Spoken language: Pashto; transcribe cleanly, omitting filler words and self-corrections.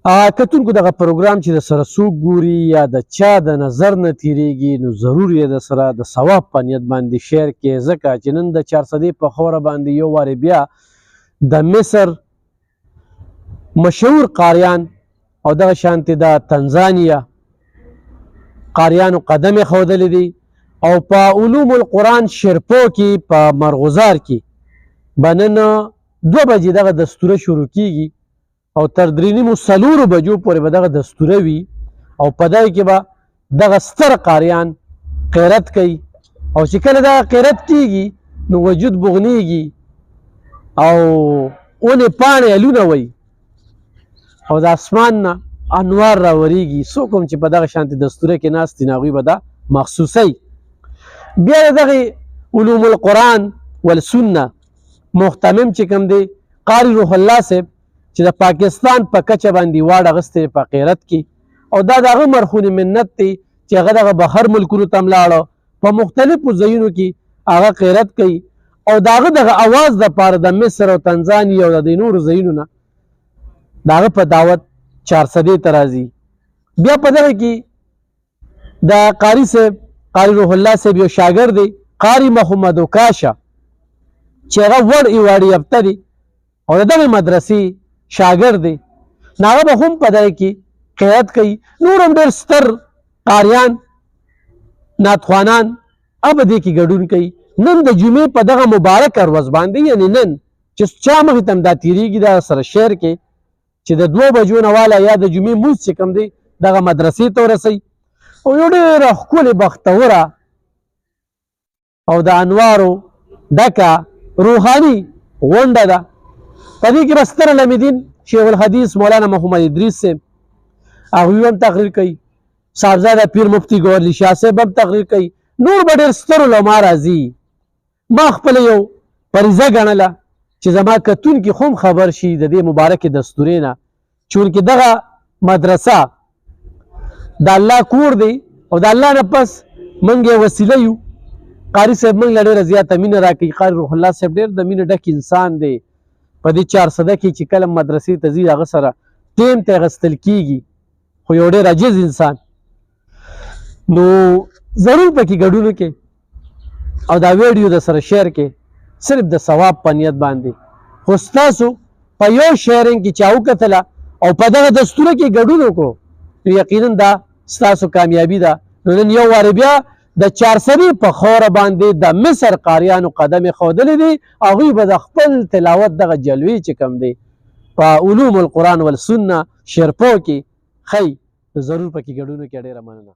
کتونکو دغه پروګرام چې د سره څوک ګوري یا د چا د نظر نه تیریږي نو ضرور یې د سره د ثواب په نیت باندې شیر کې، ځکه چې نن د 400 په خوره باندې یو وارې بیا د مصر مشهور قاریان او دغه شانتې د تنزانیا قاریانو قدم ښودلی دی او په علوم القرآن شرپو کې په مرغزار کې به نن 2 بجې دغه دستوره شروع کیږي او تر 3:30 بجو پورې به دغه دستوره وي او په دغه کې به دغه ستر قاریان قیرت کوي او چې کله دغه قیرت کیږي نو وجود بغنیږي او اونې پاڼې الونه وي او د اسمان نه انوار راوریږي. څوک هم چې په دغه شانتې دستوره کې ناست دي نو هغوی به دا مخصوصوي. بیا د دغې علوم القرآن والسنه محتمم چې کوم دی قاري روح الله صاحب چې د پاکستان په کچه باندې واړ اغوستی په قیرت کې او دا د هغه مرخون منت دی چې هغه دغه بهر ملکونو ته ملاړه په مختلفو ځایونو کې هغه قیرت کوي او د هغه دغه اواز دپاره د مصر او تنزانیا او د دې نورو ځایونو نه د هغه په دعوت 400 ته راځي. بیا په دغه کې د قاري صاحب قاري روح الله صاحب یو شاګرد دی قاري محمد وکاشه چې هغه وړ ایواړي یافته دی او د دغې مدرسې شاګرد دی نو هغه به هم په دغه کې قیرت کوي. نور هم ډېر ستر قاریان نعتخوانان هغه به دې کې ګډون کوي. نن د جمعې په دغه مبارکه ورځ باندې یعنې نن چې چا مخې ته هم دا تېرېږي دا سره شعر کې چې د 2 بجو نه واله یا د جمعې مونځ چې کوم دی دغه مدرسې ته ورسوي او یو ډېره ښکلې بختوره او د انوارو ډکه روحاني غونډه ده. په دې کې به ستر علمدین شیخ الحدیث مولانا محمد ادریس صاحب هغوی هم تقریر کوي، صاحبزاده پیر مفتی ګورلي شاه صاحب هم تقریر کوي، نور به ډېر ستر علما راځي. ما خپله یو فریضه ګڼله چې زما کتونکي خو هم خبر شي د دې مبارکې دستورې نه، چونکې دغه مدرسه د الله کور دی او د الله نه پس موږ یې وسیله یو. قاري صاحب موږ له ډېره زیاته مینه راکوي. قاري روح الله صاحب ډېر د مینې ډک انسان دی. په دې 400 کې چې کله مدرسې ته ځي هغه سره ټیم ته اخیستل کېږي خو یو ډېر عجیز انسان. نو ضرور پکې ګډون وکړئ او دا ویډیو د سره شیر کې صرف د ثواب په نیت باندې. خو ستاسو په یو شیرینګ کې چا وکتله او په دغه دستوره کې ګډون وکړو نو یقینا دا ستاسو کامیابي ده. نو نن یو وارې بیا د 400 په خوره باندې د مصر قاریانو قدم ښودلی دی. هغوی به د خپل تلاوت دغه جلوې چې کوم دی په علوم القرآن والسنه شرپو کې ښیي. ضرور پکې ګډون وکړئ. ډېره مننه.